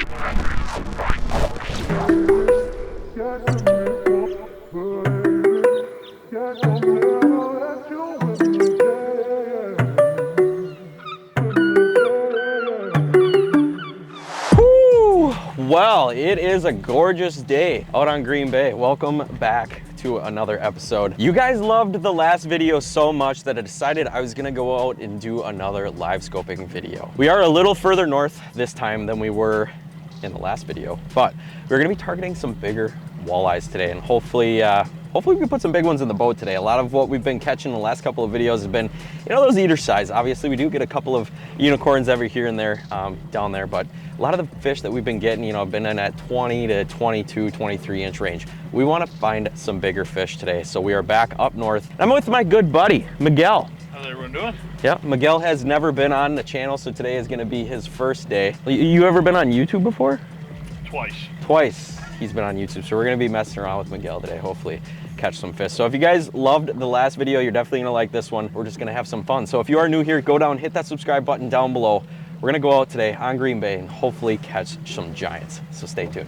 Well, it is a gorgeous day out on Green Bay. Welcome back to another episode. You guys loved the last video so much that I decided I was gonna go out and do another live scoping video. We are a little further north this time than we were in the last video, but we're gonna be targeting some bigger walleyes today, and hopefully we can put some big ones in the boat today. A lot of what we've been catching in the last couple of videos has been, you know, those eater size. Obviously, we do get a couple of unicorns every here and there down there, but a lot of the fish that we've been getting, you know, have been in that 20 to 22, 23 inch range. We want to find some bigger fish today, so we are back up north. I'm with my good buddy, Miguel. How's everyone doing? Yeah, Miguel has never been on the channel, so today is going to be his first day. You ever been on YouTube before? Twice. Twice he's been on YouTube, so we're going to be messing around with Miguel today, hopefully catch some fish. So if you guys loved the last video, you're definitely gonna like this one. We're just gonna have some fun. So if you are new here, go down, hit that subscribe button down below. We're gonna go out today on Green Bay and hopefully catch some giants. So stay tuned.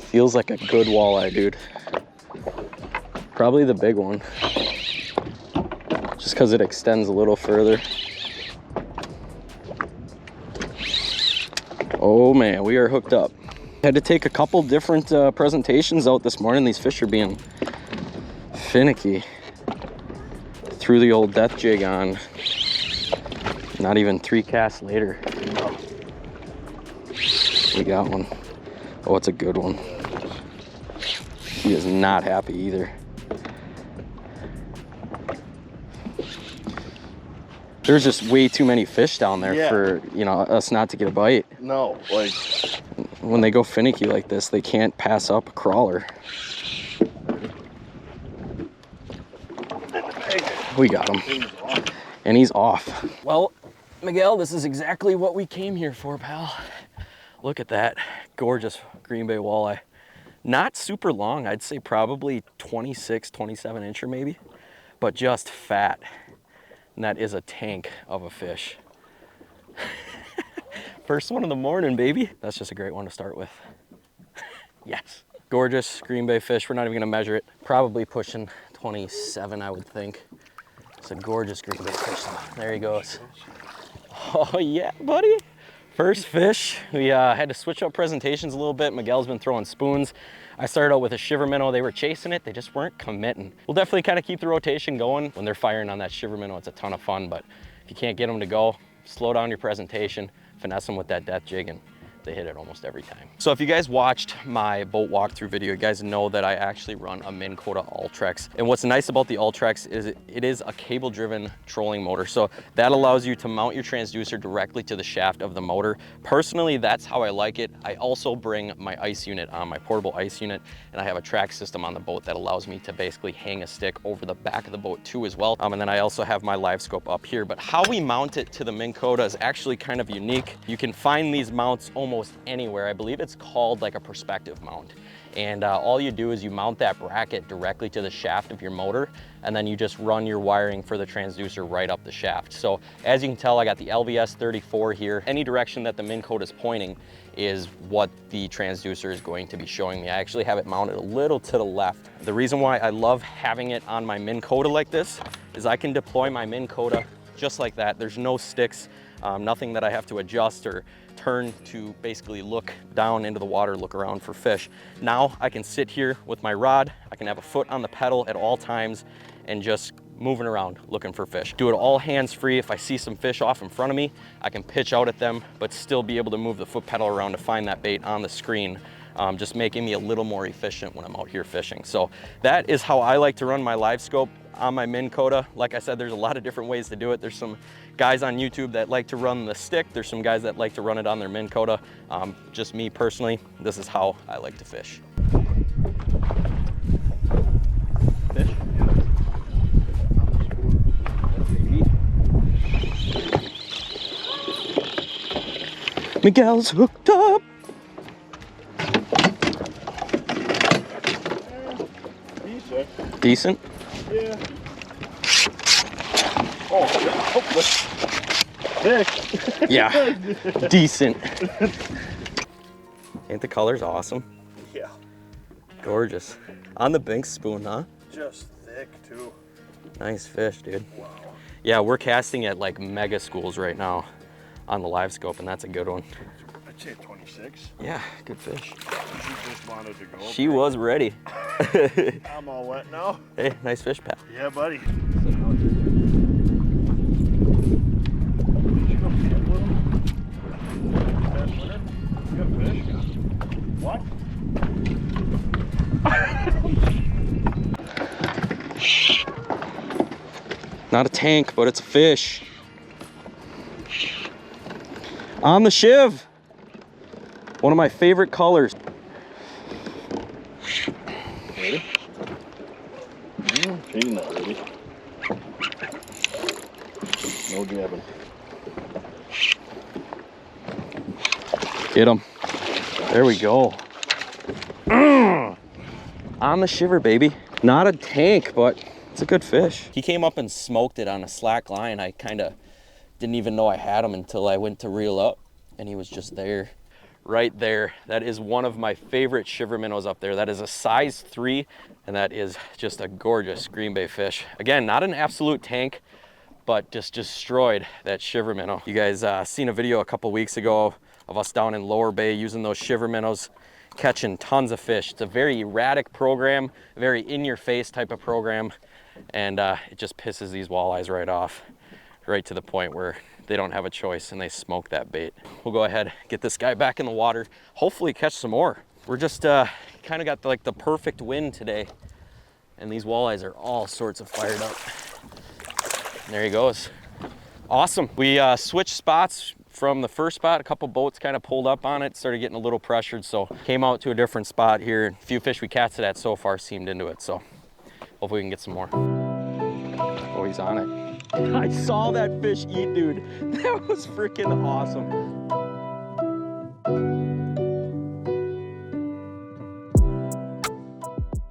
Feels like a good walleye, dude. Probably the big one, just because it extends a little further. Oh man, we are hooked up. Had to take a couple different presentations out this morning. These fish are being finicky. Threw the old death jig on. Not even 3 casts later, we got one. Oh, it's a good one. He is not happy either. There's just way too many fish down there for, you know, us not to get a bite. No, like when they go finicky like this, they can't pass up a crawler. We got him. And he's off. Well, Miguel, this is exactly what we came here for, pal. Look at that gorgeous Green Bay walleye. Not super long, I'd say probably 26, 27 incher maybe, but just fat. And that is a tank of a fish. First one of the morning, baby. That's just a great one to start with. Yes. Gorgeous Green Bay fish. We're not even gonna measure it. Probably pushing 27, I would think. It's a gorgeous Green Bay fish. There he goes. Oh yeah, buddy. First fish. We had to switch up presentations a little bit. Miguel's been throwing spoons. I started out with a shiver minnow. They were chasing it. They just weren't committing. We'll definitely kind of keep the rotation going. When they're firing on that shiver minnow, it's a ton of fun, but if you can't get them to go, slow down your presentation, finesse them with that death jig, and they hit it almost every time. So if you guys watched my boat walkthrough video, you guys know that I actually run a Minn Kota Ultrex. And what's nice about the Ultrex is it is a cable driven trolling motor. So that allows you to mount your transducer directly to the shaft of the motor. Personally, that's how I like it. I also bring my ice unit on, my portable ice unit, and I have a track system on the boat that allows me to basically hang a stick over the back of the boat too as well. And then I also have my live scope up here. But how we mount it to the Minn Kota is actually kind of unique. You can find these mounts almost anywhere. I believe it's called like a perspective mount. And all you do is you mount that bracket directly to the shaft of your motor, and then you just run your wiring for the transducer right up the shaft. So as you can tell, I got the LVS34 here. Any direction that the Minn Kota is pointing is what the transducer is going to be showing me. I actually have it mounted a little to the left. The reason why I love having it on my Minn Kota like this is I can deploy my Minn Kota just like that. There's no sticks, nothing that I have to adjust or turn to basically look down into the water, look around for fish. Now I can sit here with my rod, I can have a foot on the pedal at all times and just moving around looking for fish. Do it all hands-free. If I see some fish off in front of me, I can pitch out at them, but still be able to move the foot pedal around to find that bait on the screen, just making me a little more efficient when I'm out here fishing. So that is how I like to run my live scope on my Minn Kota. Like I said, there's a lot of different ways to do it. There's some guys on YouTube that like to run the stick. There's some guys that like to run it on their Minn Kota. Just me personally, this is how I like to fish. Fish? Miguel's hooked up. Decent. Decent? Yeah. Oh, thick. Yeah, decent. Ain't the colors awesome? Yeah. Gorgeous. On the Binks spoon, huh? Just thick too. Nice fish, dude. Wow. Yeah, we're casting at like mega schools right now on the LiveScope, and that's a good one. I'd say 26. Yeah, good fish. She just wanted to go. She was ready. I'm all wet now. Hey, nice fish, Pat. Yeah, buddy. What? Not a tank, but it's a fish. On the shiv. One of my favorite colors. Ready? She's not ready. No jabbing. Get him. There we go. On the shiver, baby. Not a tank, but it's a good fish. He came up and smoked it on a slack line. I kind of didn't even know I had him until I went to reel up, and he was just there. Right there. That is one of my favorite shiver minnows up there. That is a size 3, and that is just a gorgeous green bay fish. Again, not an absolute tank, but just destroyed that shiver minnow. You guys seen a video a couple weeks ago of us down in Lower Bay using those shiver minnows, catching tons of fish. It's a very erratic program, a very in-your-face type of program, and it just pisses these walleyes right off, right to the point where they don't have a choice and they smoke that bait. We'll go ahead, get this guy back in the water, hopefully catch some more. We're just kind of got like the perfect wind today, and these walleyes are all sorts of fired up. And there he goes. Awesome. We switched spots from the first spot. A couple boats kind of pulled up on it, started getting a little pressured, so came out to a different spot here. A few fish we casted at so far seemed into it, so hopefully we can get some more. Oh, he's on it. I saw that fish eat, dude. That was freaking awesome.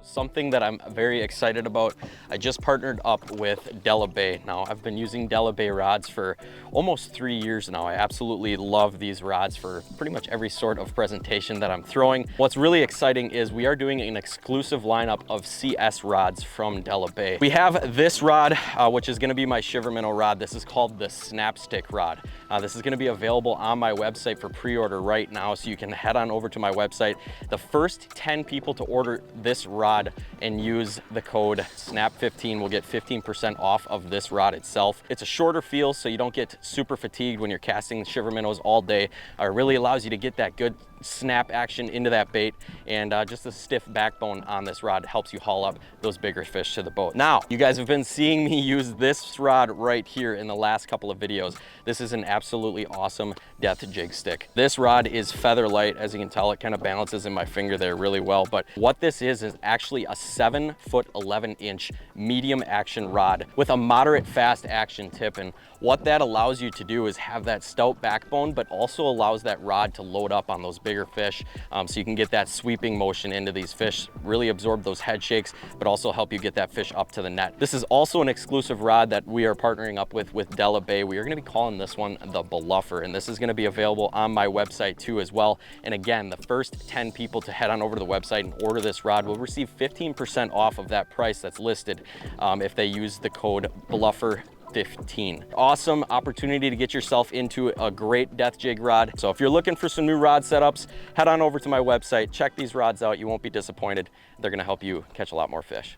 Something that I'm very excited about, I just partnered up with Della Bay. Now, I've been using Della Bay rods for almost 3 years now. I absolutely love these rods for pretty much every sort of presentation that I'm throwing. What's really exciting is we are doing an exclusive lineup of CS rods from Della Bay. We have this rod, which is gonna be my shiver minnow rod. This is called the Snapstick rod. This is gonna be available on my website for pre-order right now, so you can head on over to my website. The first 10 people to order this rod and use the code SNAP15 will get 15% off of this rod itself. It's a shorter feel, so you don't get super fatigued when you're casting shiver minnows all day. It really allows you to get that good snap action into that bait, and just a stiff backbone on this rod helps you haul up those bigger fish to the boat. Now, you guys have been seeing me use this rod right here in the last couple of videos. This is an absolutely awesome death jig stick. This rod is feather light. As you can tell, it kind of balances in my finger there really well, but what this is actually a 7-foot 11-inch medium action rod with a moderate fast action tip, and what that allows you to do is have that stout backbone, but also allows that rod to load up on those bigger fish, so you can get that sweeping motion into these fish, really absorb those head shakes, but also help you get that fish up to the net. This is also an exclusive rod that we are partnering up with Della Bay. We are going to be calling this one the Bluffer, and this is going to be available on my website too as well. And again, the first 10 people to head on over to the website and order this rod will receive 15% off of that price that's listed if they use the code BLUFFER15. Awesome opportunity to get yourself into a great death jig rod. So if you're looking for some new rod setups, head on over to my website, check these rods out. You won't be disappointed. They're gonna help you catch a lot more fish.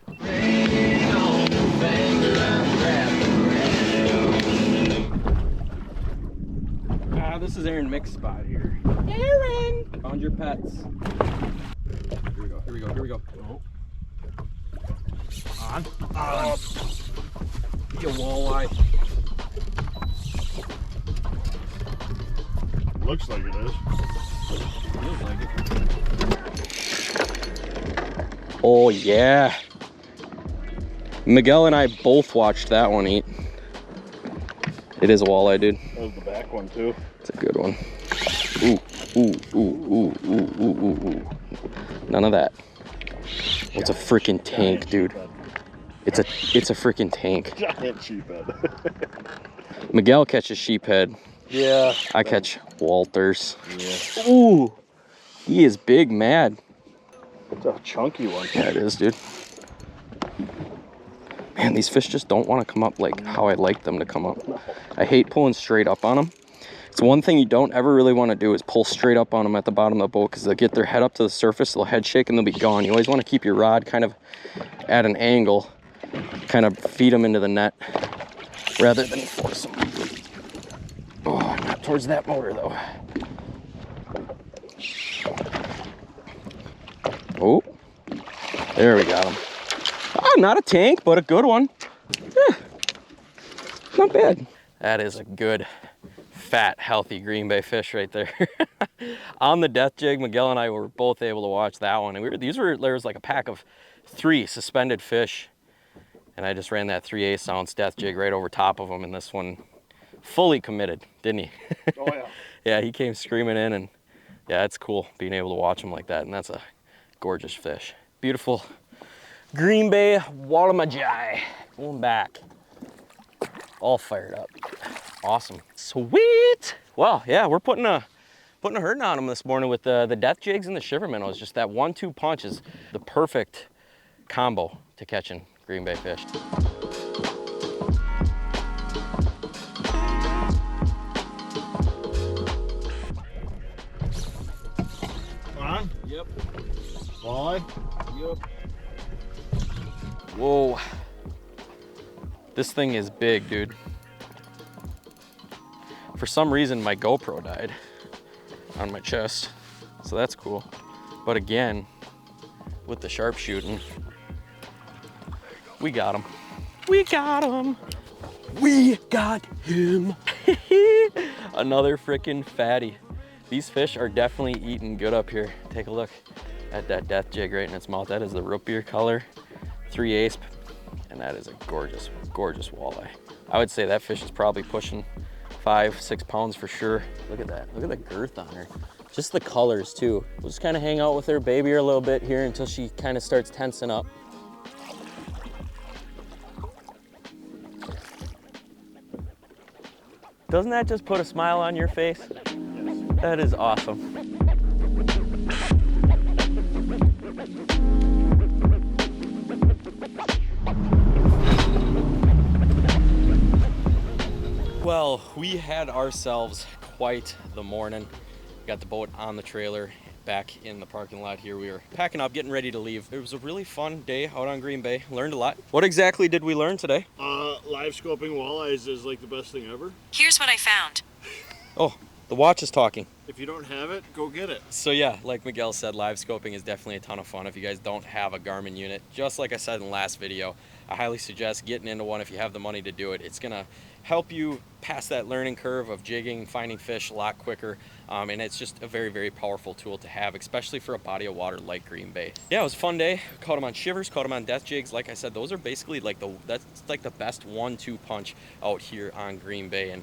This is Aaron Mick's spot here. Aaron! Found your pets. Here we go, here we go, here we go. On. You walleye. Looks like it is. Feels like it. Oh yeah. Miguel and I both watched that one eat. It is a walleye, dude. That was the back one too. It's a good one. Ooh. None of that. It's a freaking tank, dude. It's a freaking tank. Giant sheephead. Miguel catches sheephead. Yeah. I catch Walters. Yeah. Ooh, he is big mad. It's a chunky one. Yeah, it is, dude. Man, these fish just don't want to come up like how I like them to come up. I hate pulling straight up on them. It's one thing you don't ever really want to do is pull straight up on them at the bottom of the boat, because they'll get their head up to the surface, they'll head shake, and they'll be gone. You always want to keep your rod kind of at an angle, kind of feed them into the net rather than force them. Oh, not towards that motor though. Oh, there we got him. Oh, not a tank, but a good one. Yeah, not bad. That is a good, fat, healthy green bay fish right there. On the death jig, Miguel and I were both able to watch that one. And there was like a pack of 3 suspended fish. And I just ran that 3/8 ounce death jig right over top of them. And this one fully committed, didn't he? Oh, yeah. Yeah, he came screaming in, and yeah, it's cool being able to watch him like that. And that's a gorgeous fish. Beautiful green bay Walleye. Going back. All fired up. Awesome. Sweet. Well, yeah, we're putting a hurting on them this morning with the death jigs and the shiver minnows. Just that 1-2 punch is the perfect combo to catching green bay fish. On? Yep. Walleye? Yep. Whoa. This thing is big, dude. For some reason, my GoPro died on my chest, so that's cool. But again, with the sharpshooting, we got him. We got him. We got him. Another freaking fatty. These fish are definitely eating good up here. Take a look at that death jig right in its mouth. That is the root beer color, 3/8, and that is a gorgeous, gorgeous walleye. I would say that fish is probably pushing 5-6 pounds for sure. Look at that. Look at the girth on her. Just the colors too. We'll just kind of hang out with her, baby her a little bit here until she kind of starts tensing up. Doesn't that just put a smile on your face? That is awesome. Well, we had ourselves quite the morning. Got the boat on the trailer, back in the parking lot here. We were packing up, getting ready to leave. It was a really fun day out on Green Bay. Learned a lot. What exactly did we learn today? Live scoping walleyes is like the best thing ever. Here's what I found. Oh, the watch is talking. If you don't have it, go get it. So yeah, like Miguel said, live scoping is definitely a ton of fun. If you guys don't have a Garmin unit, just like I said in the last video, I highly suggest getting into one if you have the money to do it. It's gonna help you pass that learning curve of jigging, finding fish a lot quicker, and it's just a very, very powerful tool to have, especially for a body of water like Green Bay. Yeah, it was a fun day. Caught them on shivers, caught them on death jigs. Like I said, those are basically like that's like the best 1-2 punch out here on Green Bay. And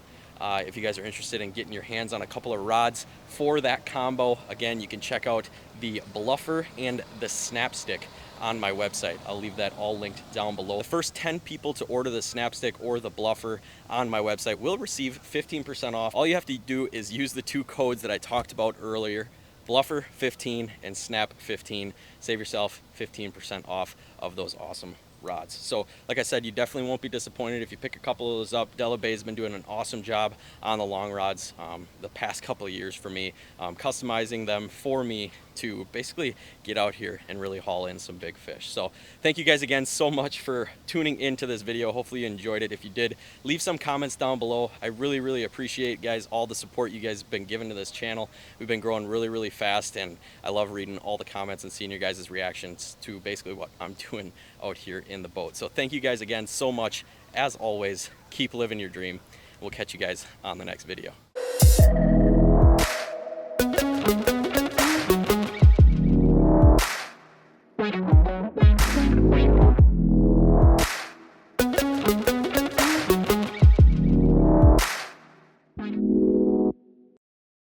if you guys are interested in getting your hands on a couple of rods for that combo, again, you can check out the bluffer and the snap stick on my website. I'll leave that all linked down below. The first 10 people to order the snap stick or the bluffer on my website will receive 15% off. All you have to do is use the 2 codes that I talked about earlier, bluffer 15 and snap 15. Save yourself 15% off of those awesome rods. So like I said, you definitely won't be disappointed if you pick a couple of those up. Della Bay's been doing an awesome job on the long rods the past couple of years for me, customizing them for me to basically get out here and really haul in some big fish. So thank you guys again so much for tuning into this video. Hopefully you enjoyed it. If you did, leave some comments down below. I really, really appreciate, guys, all the support you guys have been giving to this channel. We've been growing really, really fast, and I love reading all the comments and seeing your guys' reactions to basically what I'm doing out here in the boat. So thank you guys again so much. As always, keep living your dream. We'll catch you guys on the next video.